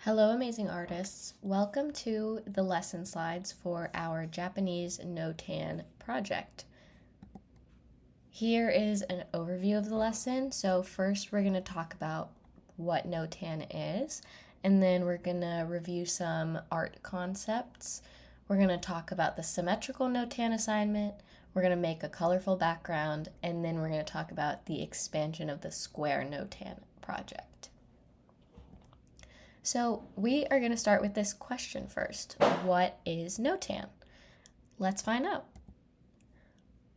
Hello, amazing artists. Welcome to the lesson slides for our Japanese Notan project. Here is an overview of the lesson. So first we're going to talk about what Notan is, and then we're going to review some art concepts. We're going to talk about the symmetrical Notan assignment. We're going to make a colorful background, and then we're going to talk about the expansion of the square Notan project. So we are going to start with this question first. What is Notan? Let's find out.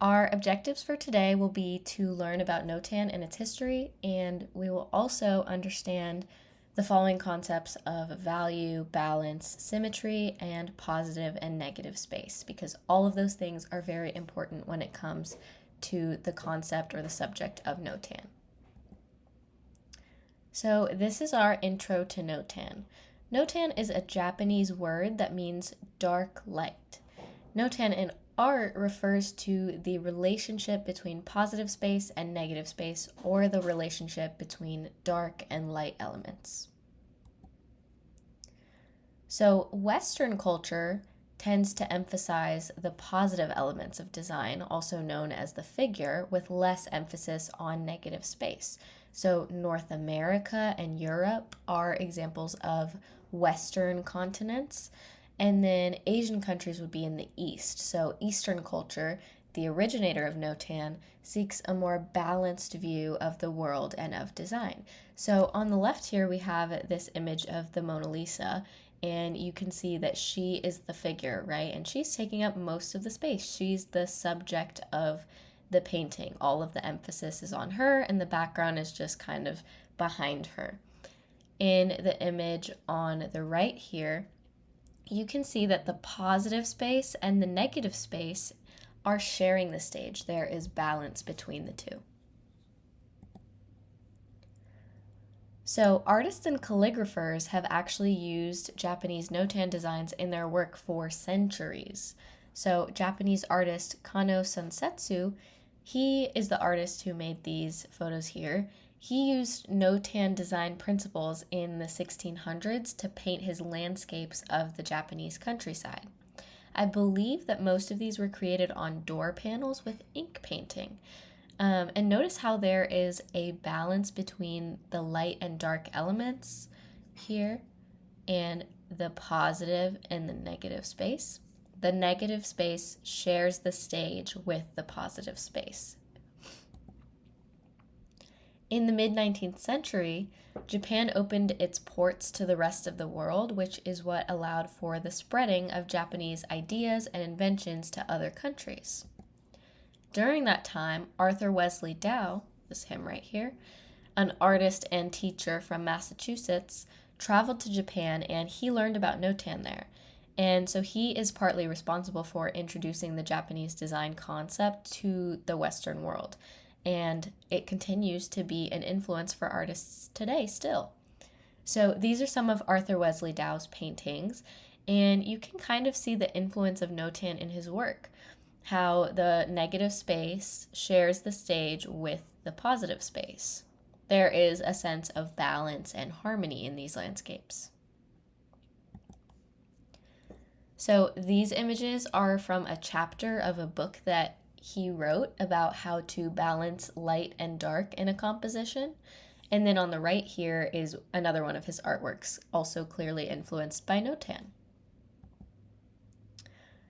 Our objectives for today will be to learn about Notan and its history, and we will also understand the following concepts of value, balance, symmetry, and positive and negative space, because all of those things are very important when it comes to the concept or the subject of Notan. So this is our intro to Notan. Notan is a Japanese word that means dark light. Notan in art refers to the relationship between positive space and negative space, or the relationship between dark and light elements. So Western culture tends to emphasize the positive elements of design, also known as the figure, with less emphasis on negative space. So North America and Europe are examples of Western continents, and then Asian countries would be in the East. So Eastern culture, the originator of Notan, seeks a more balanced view of the world and of design. So on the left here we have this image of the Mona Lisa, and you can see that she is the figure, right? And she's taking up most of the space. She's the subject of the painting. All of the emphasis is on her, and the background is just kind of behind her. In the image on the right here, you can see that the positive space and the negative space are sharing the stage. There is balance between the two. So artists and calligraphers have actually used Japanese Notan designs in their work for centuries. So Japanese artist Kano Sansetsu, he is the artist who made these photos here. He used Notan design principles in the 1600s to paint his landscapes of the Japanese countryside. I believe that most of these were created on door panels with ink painting. And notice how there is a balance between the light and dark elements here and the positive and the negative space. The negative space shares the stage with the positive space. In the mid-19th century, Japan opened its ports to the rest of the world, which is what allowed for the spreading of Japanese ideas and inventions to other countries. During that time, Arthur Wesley Dow, this is him right here, an artist and teacher from Massachusetts, traveled to Japan and he learned about Notan there. And so he is partly responsible for introducing the Japanese design concept to the Western world. And it continues to be an influence for artists today still. So these are some of Arthur Wesley Dow's paintings, and you can kind of see the influence of Notan in his work, how the negative space shares the stage with the positive space. There is a sense of balance and harmony in these landscapes. So these images are from a chapter of a book that he wrote about how to balance light and dark in a composition. And then on the right here is another one of his artworks, also clearly influenced by Notan.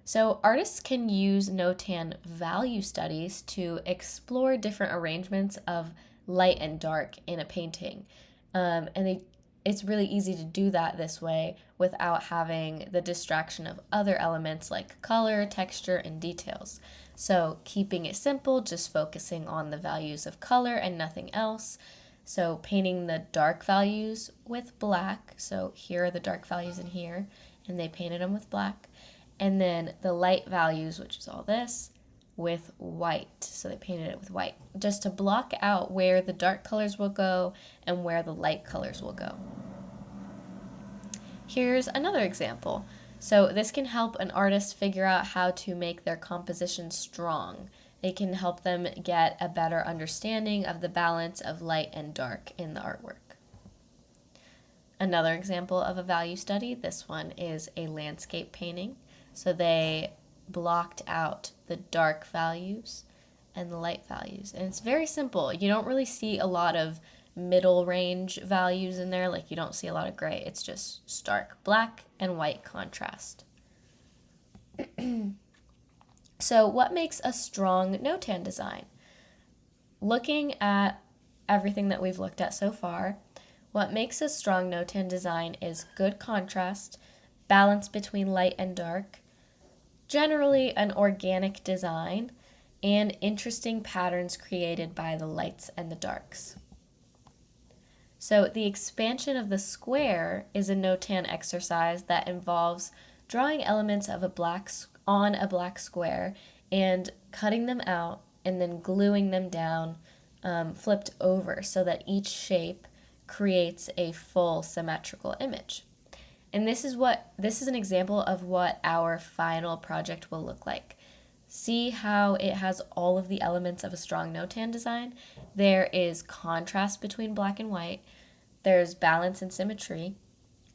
So artists can use Notan value studies to explore different arrangements of light and dark in a painting. It's really easy to do that this way without having the distraction of other elements like color, texture, and details. So keeping it simple, just focusing on the values of color and nothing else. So painting the dark values with black. So here are the dark values in here, and they painted them with black. And then the light values, which is all this, with white. So they painted it with white, just to block out where the dark colors will go and where the light colors will go. Here's another example. So this can help an artist figure out how to make their composition strong. It can help them get a better understanding of the balance of light and dark in the artwork. Another example of a value study, this one is a landscape painting. So they blocked out the dark values and the light values. And it's very simple. You don't really see a lot of middle range values in there, like you don't see a lot of gray. It's just stark black and white contrast. So what makes a strong Notan design? Looking at everything that we've looked at so far, what makes a strong Notan design is good contrast, balance between light and dark, generally an organic design, and interesting patterns created by the lights and the darks. So the expansion of the square is a Notan exercise that involves drawing elements of on a black square and cutting them out and then gluing them down, flipped over, so that each shape creates a full symmetrical image. And this is an example of what our final project will look like. See how it has all of the elements of a strong Notan design? There is contrast between black and white, there's balance and symmetry,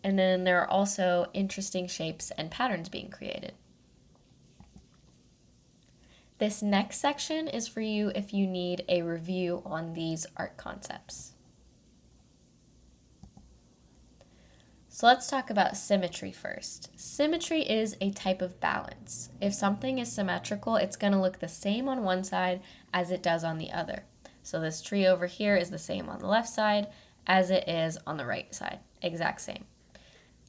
and then there are also interesting shapes and patterns being created. This next section is for you if you need a review on these art concepts. So let's talk about symmetry first. Symmetry is a type of balance. If something is symmetrical, it's going to look the same on one side as it does on the other. So this tree over here is the same on the left side as it is on the right side, exact same.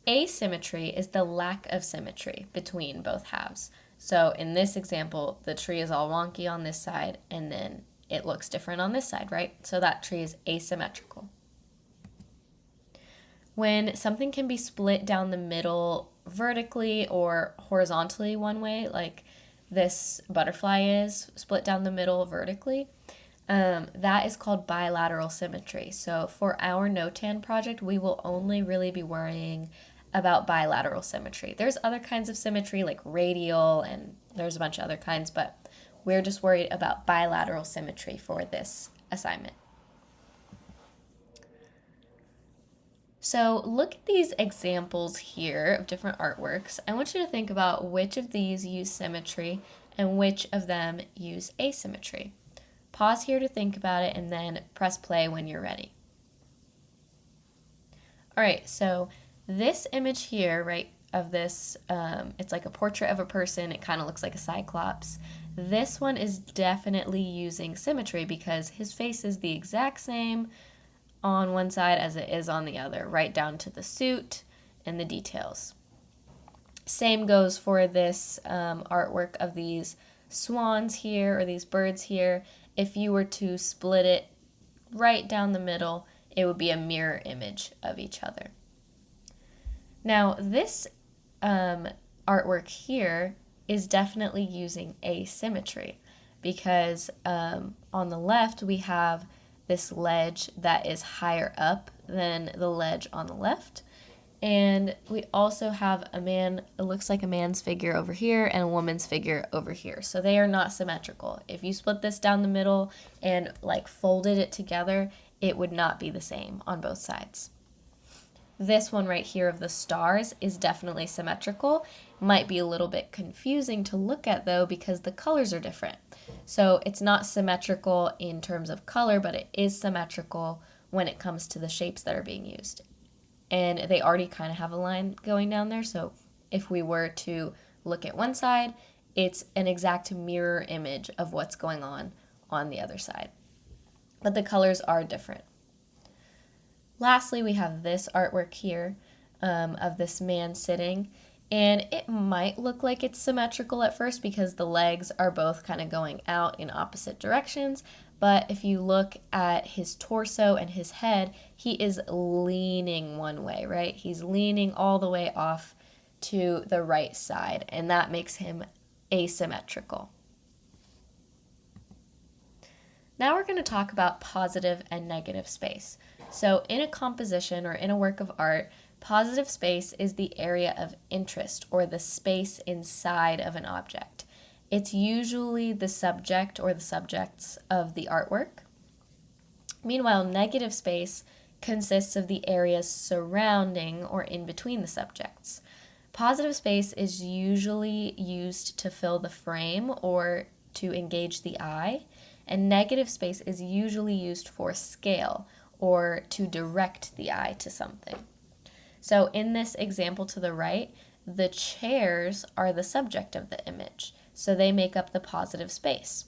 Asymmetry is the lack of symmetry between both halves. So in this example, the tree is all wonky on this side and then it looks different on this side, right? So that tree is asymmetrical. When something can be split down the middle vertically or horizontally one way, like this butterfly is split down the middle vertically, that is called bilateral symmetry. So for our Notan project, we will only really be worrying about bilateral symmetry. There's other kinds of symmetry like radial, and there's a bunch of other kinds, but we're just worried about bilateral symmetry for this assignment. So look at these examples here of different artworks. I want you to think about which of these use symmetry and which of them use asymmetry. Pause here to think about it and then press play when you're ready. All right, so this image here, right, of this, it's like a portrait of a person. It kind of looks like a cyclops. This one is definitely using symmetry because his face is the exact same on one side as it is on the other, right down to the suit and the details. Same goes for this artwork of these swans here, or these birds here. If you were to split it right down the middle, it would be a mirror image of each other. Now, this artwork here is definitely using asymmetry because on the left we have this ledge that is higher up than the ledge on the left. And we also have a man, it looks like a man's figure over here and a woman's figure over here. So they are not symmetrical. If you split this down the middle and like folded it together, it would not be the same on both sides. This one right here of the stars is definitely symmetrical. Might be a little bit confusing to look at though because the colors are different. So it's not symmetrical in terms of color, but it is symmetrical when it comes to the shapes that are being used. And they already kind of have a line going down there, so if we were to look at one side, it's an exact mirror image of what's going on the other side. But the colors are different. Lastly, we have this artwork here of this man sitting, and it might look like it's symmetrical at first because the legs are both kind of going out in opposite directions, but if you look at his torso and his head, he is leaning one way, right? He's leaning all the way off to the right side, and that makes him asymmetrical. Now we're going to talk about positive and negative space. So in a composition or in a work of art, positive space is the area of interest or the space inside of an object. It's usually the subject or the subjects of the artwork. Meanwhile, negative space consists of the areas surrounding or in between the subjects. Positive space is usually used to fill the frame or to engage the eye, and negative space is usually used for scale or to direct the eye to something. So in this example to the right, the chairs are the subject of the image, so they make up the positive space.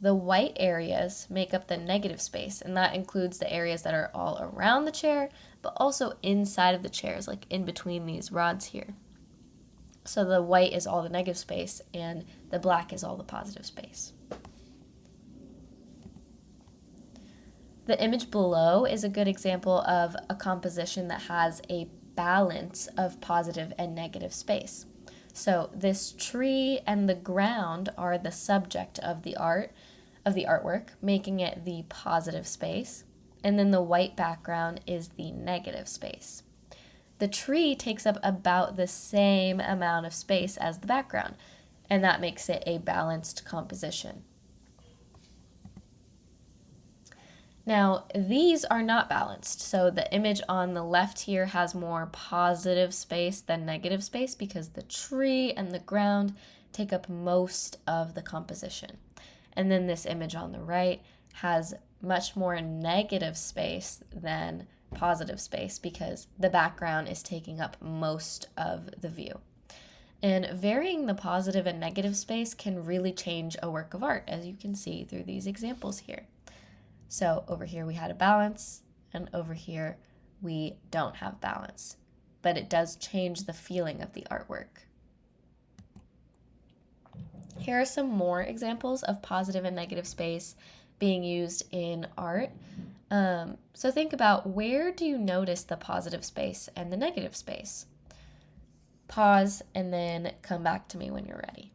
The white areas make up the negative space, and that includes the areas that are all around the chair, but also inside of the chairs, like in between these rods here. So the white is all the negative space, and the black is all the positive space. The image below is a good example of a composition that has a balance of positive and negative space. So this tree and the ground are the subject of the artwork, making it the positive space, and then the white background is the negative space. The tree takes up about the same amount of space as the background, and that makes it a balanced composition. Now, these are not balanced, so the image on the left here has more positive space than negative space because the tree and the ground take up most of the composition. And then this image on the right has much more negative space than positive space because the background is taking up most of the view. And varying the positive and negative space can really change a work of art, as you can see through these examples here. So over here we had a balance, and over here we don't have balance, but it does change the feeling of the artwork. Here are some more examples of positive and negative space being used in art. So think about, where do you notice the positive space and the negative space? Pause and then come back to me when you're ready.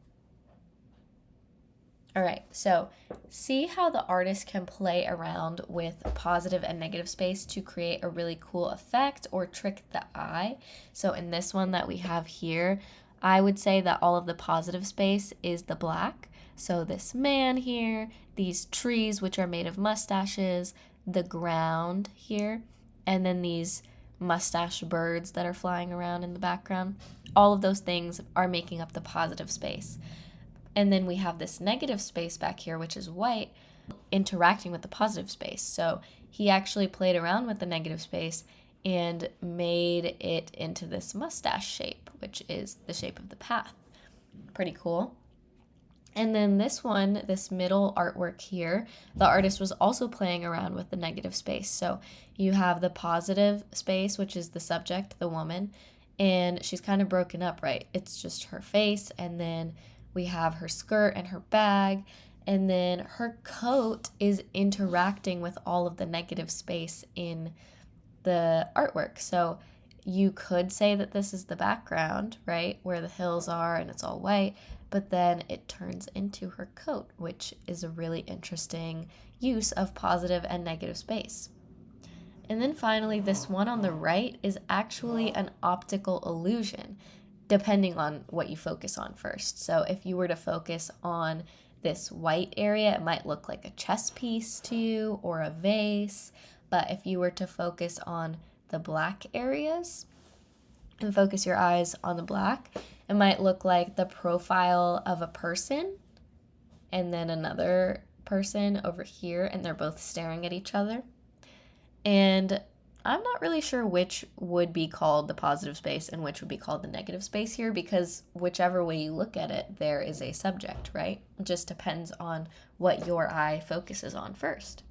All right, so see how the artist can play around with positive and negative space to create a really cool effect or trick the eye. So in this one that we have here, I would say that all of the positive space is the black. So this man here, these trees which are made of mustaches, the ground here, and then these mustache birds that are flying around in the background. All of those things are making up the positive space. And then we have this negative space back here, which is white, interacting with the positive space. So he actually played around with the negative space and made it into this mustache shape, which is the shape of the path. Pretty cool. And then this one, this middle artwork here, the artist was also playing around with the negative space. So you have the positive space, which is the subject, the woman, and she's kind of broken up, right? It's just her face, and then we have her skirt and her bag, and then her coat is interacting with all of the negative space in the artwork. So you could say that this is the background, right, where the hills are and it's all white, but then it turns into her coat, which is a really interesting use of positive and negative space. And then finally, this one on the right is actually an optical illusion, depending on what you focus on first. So if you were to focus on this white area, it might look like a chess piece to you or a vase. But if you were to focus on the black areas and focus your eyes on the black, it might look like the profile of a person and then another person over here, and they're both staring at each other. And I'm not really sure which would be called the positive space and which would be called the negative space here, because whichever way you look at it, there is a subject, right? It just depends on what your eye focuses on first.